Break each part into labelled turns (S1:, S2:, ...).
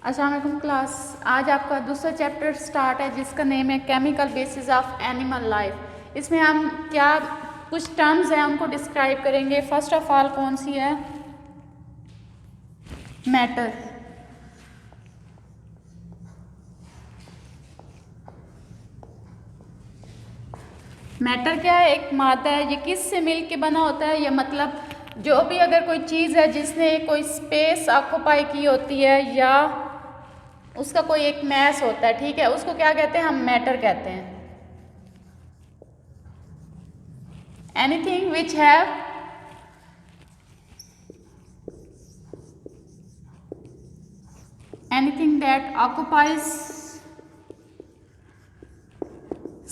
S1: अस्सलाम वालेकुम क्लास। आज आपका दूसरा चैप्टर स्टार्ट है जिसका नेम है chemical basis of animal life. इसमें हम क्या कुछ टर्म्स हैं उनको डिस्क्राइब करेंगे। फर्स्ट ऑफ ऑल कौन सी है? मैटर। मैटर क्या है? एक मादा है। ये किस से मिल के बना होता है? ये मतलब जो भी अगर कोई चीज़ है जिसने कोई स्पेस ऑक्यूपाई की होती है या उसका कोई एक मैस होता है, ठीक है, उसको क्या कहते हैं? हम मैटर कहते हैं। Anything which have anything that occupies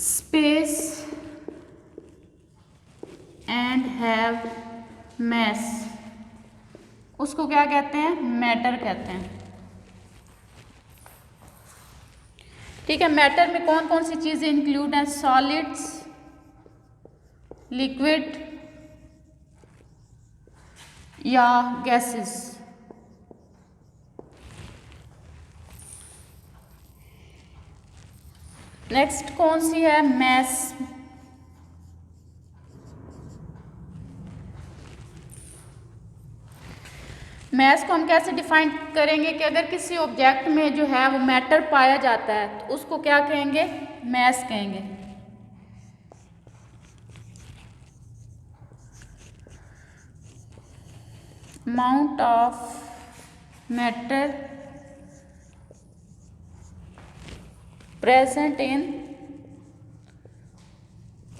S1: space and have mass, उसको क्या कहते हैं? मैटर कहते हैं। ठीक है। मैटर में कौन कौन सी चीज़ें इंक्लूड हैं? सॉलिड्स, लिक्विड या गैसेस। नेक्स्ट कौन सी है? मैस। मैस को हम कैसे डिफाइन करेंगे कि अगर किसी ऑब्जेक्ट में जो है वो मैटर पाया जाता है तो उसको क्या कहेंगे? मैस कहेंगे। Amount of matter present in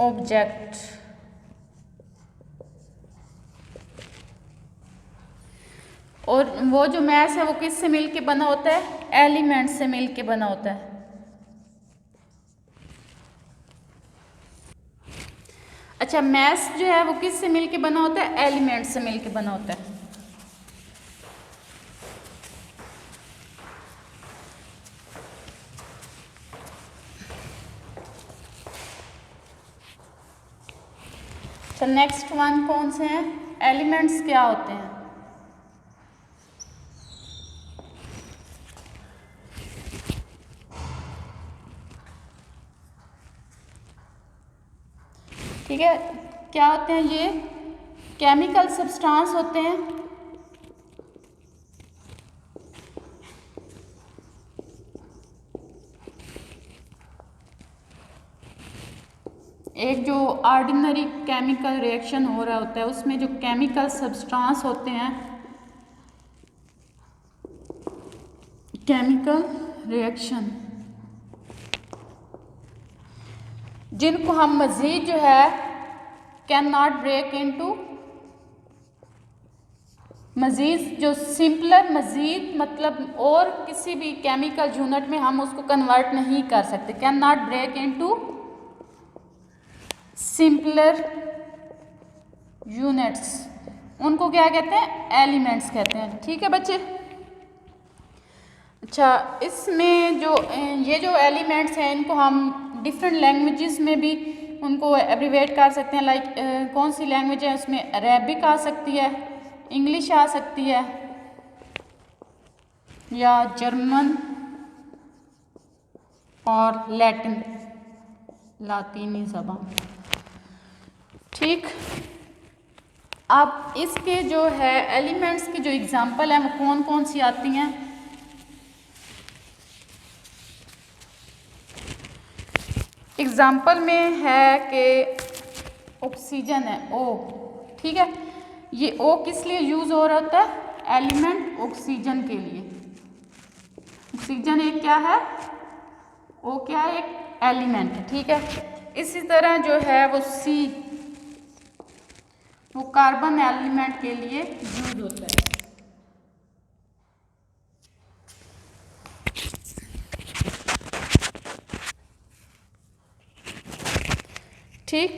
S1: object. और वो जो मैस है वो किससे मिलके बना होता है? एलिमेंट से मिलके बना होता है। अच्छा, मैस जो है वो किससे मिलके बना होता है? एलिमेंट से मिलके बना होता है। तो नेक्स्ट वन कौन से हैं? एलिमेंट्स क्या होते हैं? ठीक है, क्या होते हैं ये? केमिकल सब्सटेंस होते हैं। एक जो ऑर्डिनरी केमिकल रिएक्शन हो रहा होता है उसमें जो केमिकल सब्सटेंस होते हैं, केमिकल रिएक्शन, जिनको हम मज़ीद जो है कैन नॉट ब्रेक इनटू, मज़ीद जो सिंपलर, मज़ीद मतलब और किसी भी केमिकल यूनिट में हम उसको कन्वर्ट नहीं कर सकते। Can not break into simpler units, उनको क्या कहते हैं? एलिमेंट्स कहते हैं। ठीक है बच्चे। अच्छा, इसमें जो ये जो एलिमेंट्स हैं इनको हम डिफरेंट लैंग्वेजेस में भी उनको एब्रीवेट कर सकते हैं। लाइक कौन सी लैंग्वेज है उसमें? अरेबिक आ सकती है, इंग्लिश आ सकती है, या जर्मन और लैटिन, लातीनी ज़बान। ठीक। अब इसके जो है एलिमेंट्स की जो एग्जांपल है वो कौन कौन सी आती हैं? एग्जाम्पल में है कि ऑक्सीजन है, O। ठीक है, ये O किस लिए यूज़ हो रहा होता है? एलिमेंट ऑक्सीजन के लिए। ऑक्सीजन एक क्या है? O क्या है? एक एलिमेंट है। ठीक है। इसी तरह जो है वो C, वो कार्बन एलिमेंट के लिए यूज होता है। ठीक।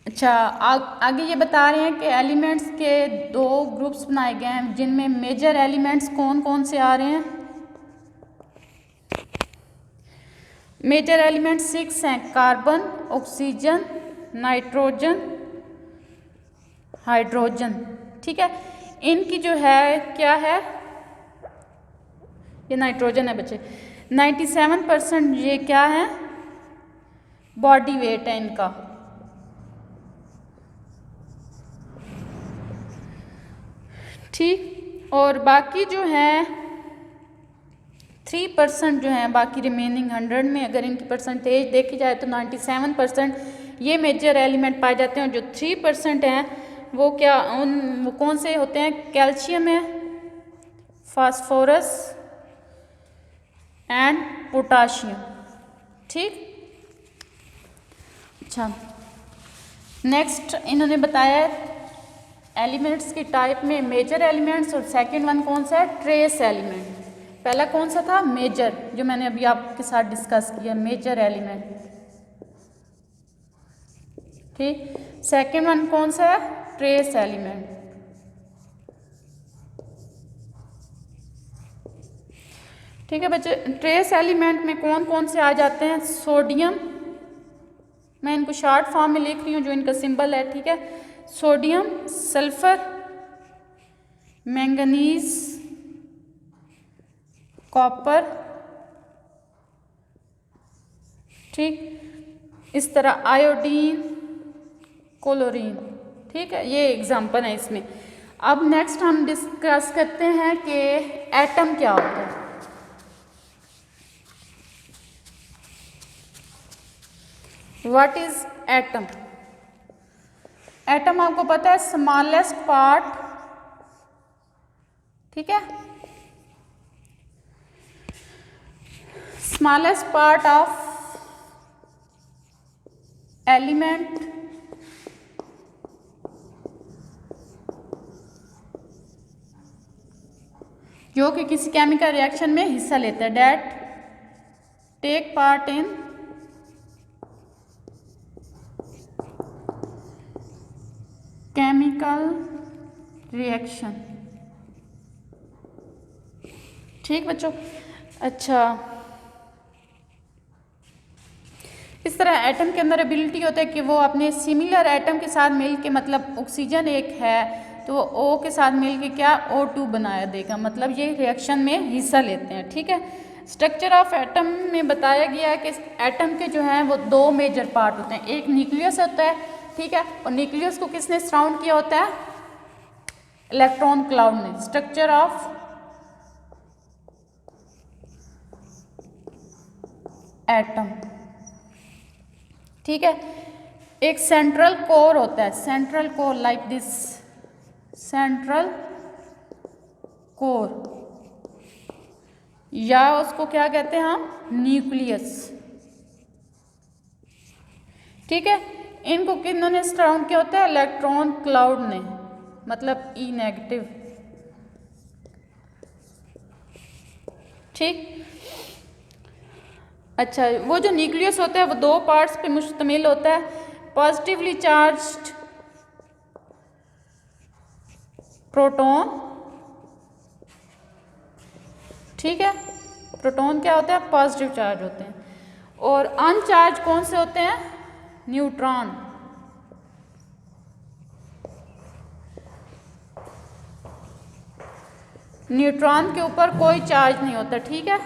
S1: अच्छा, आगे ये बता रहे हैं कि एलिमेंट्स के दो ग्रुप्स बनाए गए हैं जिनमें मेजर एलिमेंट्स कौन कौन से आ रहे हैं? मेजर एलिमेंट 6 हैं। Carbon, oxygen, nitrogen, hydrogen. ठीक है, इनकी जो है क्या है? ये नाइट्रोजन है बच्चे। 97% ये क्या है, बॉडी वेट है इनका। ठीक, और बाकी जो है 3% जो है, बाकी रिमेनिंग 100 में अगर इनकी परसेंटेज देखी जाए तो 97% ये मेजर एलिमेंट पाए जाते हैं। जो 3% हैं वो क्या, वो कौन से होते हैं, कैल्शियम है, फास्फोरस एंड पोटाशियम। ठीक, अच्छा नेक्स्ट इन्होंने बताया एलिमेंट्स की टाइप में मेजर एलिमेंट्स, और सेकंड वन कौन सा है, ट्रेस एलिमेंट। पहला कौन सा था, मेजर, जो मैंने अभी आपके साथ डिस्कस किया, मेजर एलिमेंट। ठीक, सेकंड वन कौन सा है, ट्रेस एलिमेंट। ठीक है बच्चे, ट्रेस एलिमेंट में कौन कौन से आ जाते हैं, सोडियम, मैं इनको शॉर्ट फॉर्म में लिख रही हूँ जो इनका सिंबल है। ठीक है, सोडियम, सल्फर, मैंगनीज, कॉपर। ठीक, इस तरह आयोडीन, क्लोरीन। ठीक है, ये एग्जाम्पल है इसमें। अब नेक्स्ट हम डिस्कस करते हैं कि एटम क्या होता है। What is atom? एटम आपको पता है स्मॉलेस्ट पार्ट, ठीक है, स्मॉलेस्ट पार्ट ऑफ एलिमेंट जो कि किसी केमिकल रिएक्शन में हिस्सा लेता है, that take part in chemical reaction. ठीक बच्चों, अच्छा इस तरह एटम के अंदर एबिलिटी होता है कि वो अपने सिमिलर एटम के साथ मिल के, मतलब ऑक्सीजन एक है तो वो O के साथ मिल के क्या O2 बनाया देगा, मतलब ये रिएक्शन में हिस्सा लेते हैं। ठीक है, स्ट्रक्चर ऑफ एटम में बताया गया है कि एटम के जो हैं वो दो मेजर पार्ट होते हैं, एक न्यूक्लियस होता है, ठीक है, और न्यूक्लियस को किसने सराउंड किया होता है, इलेक्ट्रॉन क्लाउड ने। स्ट्रक्चर ऑफ एटम, ठीक है, एक सेंट्रल कोर होता है, central core like this, central core, या उसको क्या कहते हैं हम, न्यूक्लियस। ठीक है, इनको किन्होंने सराउंड किया होता है, इलेक्ट्रॉन क्लाउड ने, मतलब ई नेगेटिव। ठीक, अच्छा वो जो न्यूक्लियस होता है वो दो पार्ट्स पे मुश्तमिल होता है, पॉजिटिवली चार्ज्ड प्रोटॉन, ठीक है, प्रोटॉन क्या होता है, पॉजिटिव चार्ज होते हैं, और अनचार्ज कौन से होते हैं, न्यूट्रॉन। न्यूट्रॉन के ऊपर कोई चार्ज नहीं होता। ठीक है,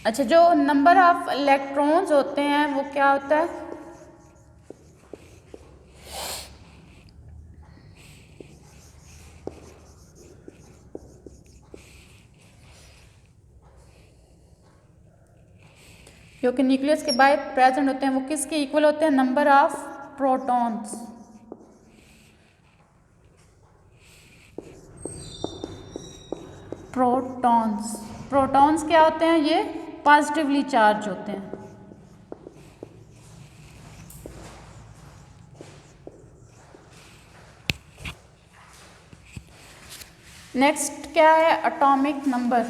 S1: अच्छा जो नंबर ऑफ इलेक्ट्रॉन्स होते हैं वो क्या होता है, जो कि न्यूक्लियस के बाहर प्रेजेंट होते हैं वो किसके इक्वल होते हैं, number of protons. Protons, protons क्या होते हैं, ये पॉजिटिवली चार्ज होते हैं। नेक्स्ट क्या है, एटॉमिक नंबर।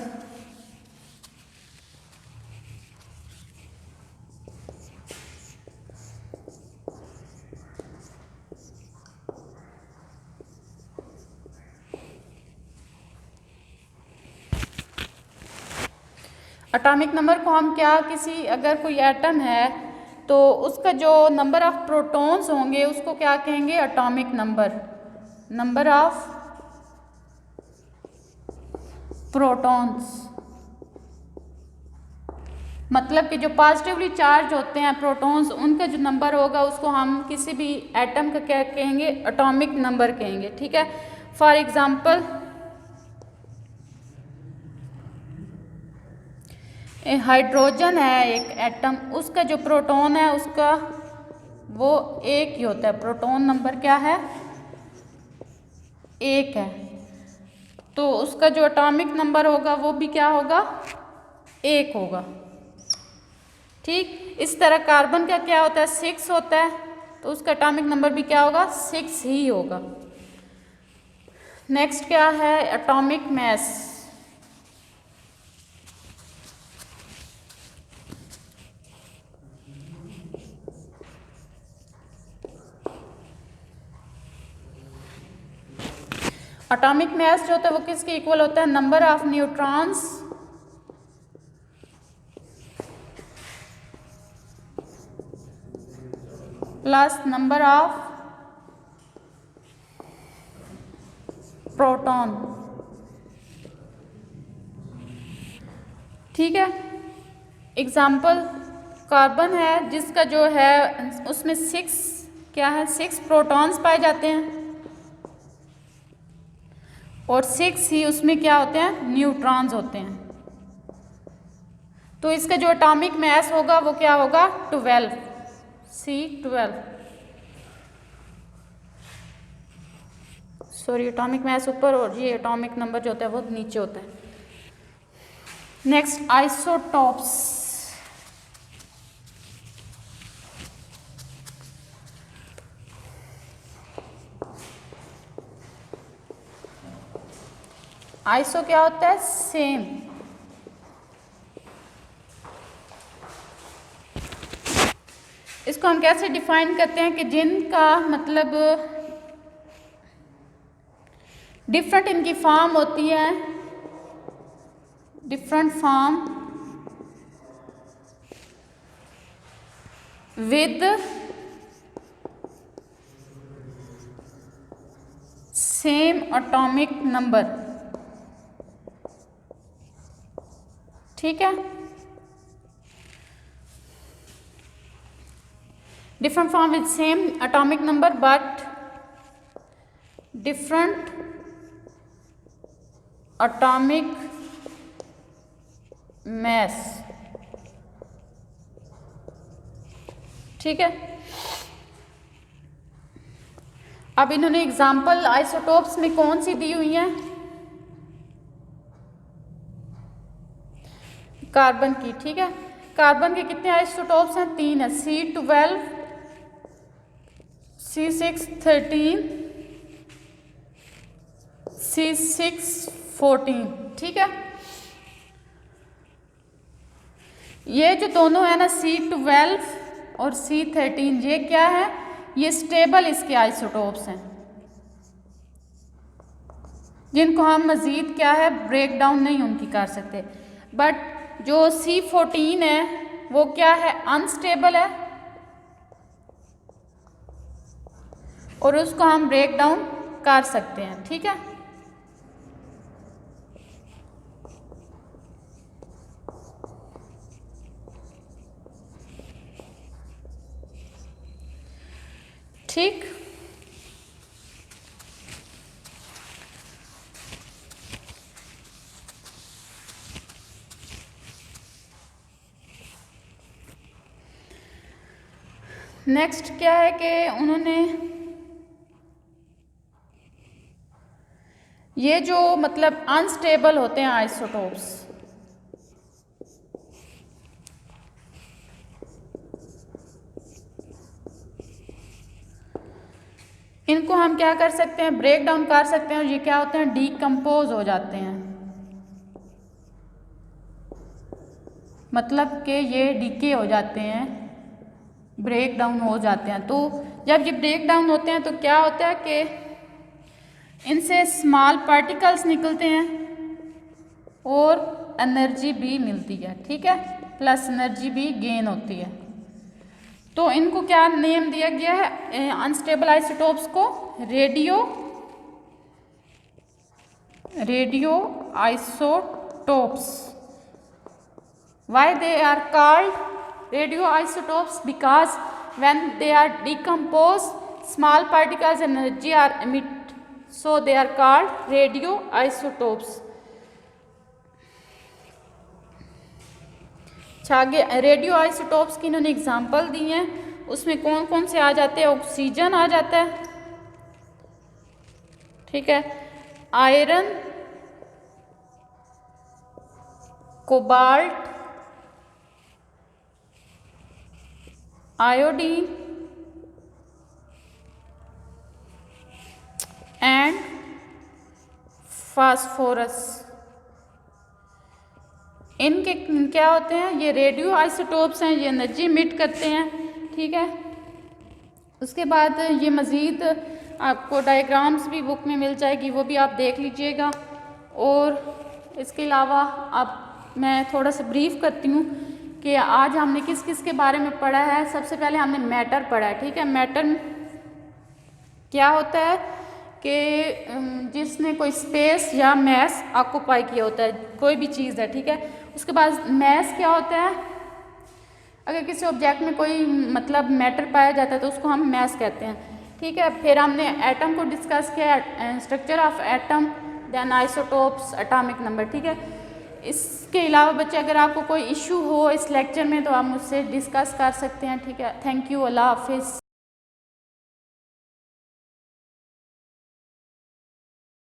S1: एटॉमिक नंबर को हम क्या, किसी अगर कोई एटम है तो उसका जो नंबर ऑफ प्रोटॉन्स होंगे उसको क्या कहेंगे, atomic number, number of protons. मतलब कि जो पॉजिटिवली चार्ज होते हैं प्रोटॉन्स, उनका जो नंबर होगा उसको हम किसी भी एटम का क्या कहेंगे, एटॉमिक नंबर कहेंगे। ठीक है, फॉर एग्जांपल हाइड्रोजन है एक एटम, उसका जो प्रोटॉन है उसका वो एक ही होता है, प्रोटॉन नंबर क्या है, एक है, तो उसका जो एटॉमिक नंबर होगा वो भी क्या होगा, एक होगा। ठीक, इस तरह कार्बन का क्या होता है, 6 होता है, तो उसका एटॉमिक नंबर भी क्या होगा, 6 ही होगा। नेक्स्ट क्या है, एटॉमिक मैस। एटॉमिक मैस जो होता है वो किसके इक्वल होता है, number of neutrons plus number of proton. ठीक है, एग्जाम्पल कार्बन है जिसका जो है उसमें 6 क्या है, 6 प्रोटॉन्स पाए जाते हैं और 6 ही उसमें क्या होते हैं, न्यूट्रॉन्स होते हैं। तो इसका जो एटॉमिक मैस होगा वो क्या होगा, 12, C12। सॉरी, एटॉमिक मैस ऊपर और ये एटॉमिक नंबर जो होता है वो नीचे होता है। Next, isotopes. आइसो क्या होता है, सेम। इसको हम कैसे डिफाइन करते हैं कि जिनका मतलब डिफरेंट इनकी फॉर्म होती है, different form with same atomic number. ठीक है, different form with same atomic number but different atomic mass। ठीक है, अब इन्होंने एग्जाम्पल आइसोटोप्स में कौन सी दी हुई है, कार्बन की। ठीक है, कार्बन के कितने आइसोटोप्स हैं, 3 है, C12, C613, C614। ठीक है, ये जो दोनों है ना C12 और C13, ये क्या है, ये स्टेबल इसके आइसोटोप्स हैं जिनको हम मज़ीद क्या है, ब्रेक डाउन नहीं उनकी कर सकते। बट जो C14 है वो क्या है, अनस्टेबल है और उसको हम ब्रेक डाउन कर सकते हैं। ठीक है, ठीक। नेक्स्ट क्या है कि उन्होंने ये जो मतलब अनस्टेबल होते हैं आइसोटोप्स, इनको हम क्या कर सकते हैं, ब्रेक डाउन कर सकते हैं और ये क्या होते हैं, डीकम्पोज हो जाते हैं। मतलब कि ये डीके हो जाते हैं, ब्रेक डाउन हो जाते हैं। तो जब ये ब्रेक डाउन होते हैं तो क्या होता है कि इनसे स्मॉल पार्टिकल्स निकलते हैं और एनर्जी भी मिलती है, ठीक है, प्लस एनर्जी भी गेन होती है। तो इनको क्या नेम दिया गया है अनस्टेबल आइसोटोप्स को? Radio isotopes. Why they are called radioisotopes? Because when they are decomposed, small particles energy are emitted, so they are called radioisotopes. अच्छा, आगे रेडियो आइसोटोप्स की इन्होंने एग्जाम्पल दी हैं, उसमें कौन कौन से आ जाते हैं? ऑक्सीजन आ जाता है, ठीक है, iron, cobalt, iodine and phosphorus. इनके क्या होते हैं? ये रेडियो आइसोटोप्स हैं, ये एनर्जी इमिट करते हैं, ठीक है। उसके बाद ये मज़ीद आपको डायग्राम्स भी बुक में मिल जाएगी, वो भी आप देख लीजिएगा। और इसके अलावा अब मैं थोड़ा सा ब्रीफ करती हूँ कि आज हमने किस किस के बारे में पढ़ा है। सबसे पहले हमने मैटर पढ़ा है, ठीक है। मैटर क्या होता है कि जिसने कोई स्पेस या मैस ऑक्यूपाई किया होता है, कोई भी चीज़ है, ठीक है। उसके बाद मैस क्या होता है? अगर किसी ऑब्जेक्ट में कोई मतलब मैटर पाया जाता है तो उसको हम मैस कहते हैं, ठीक है। फिर हमने एटम को डिस्कस किया, structure of atom, then isotopes, atomic number, ठीक है। इसके अलावा बच्चे अगर आपको कोई इशू हो इस लेक्चर में तो आप मुझसे डिस्कस कर सकते हैं, ठीक है। थैंक यू, अल्लाह हाफिज़।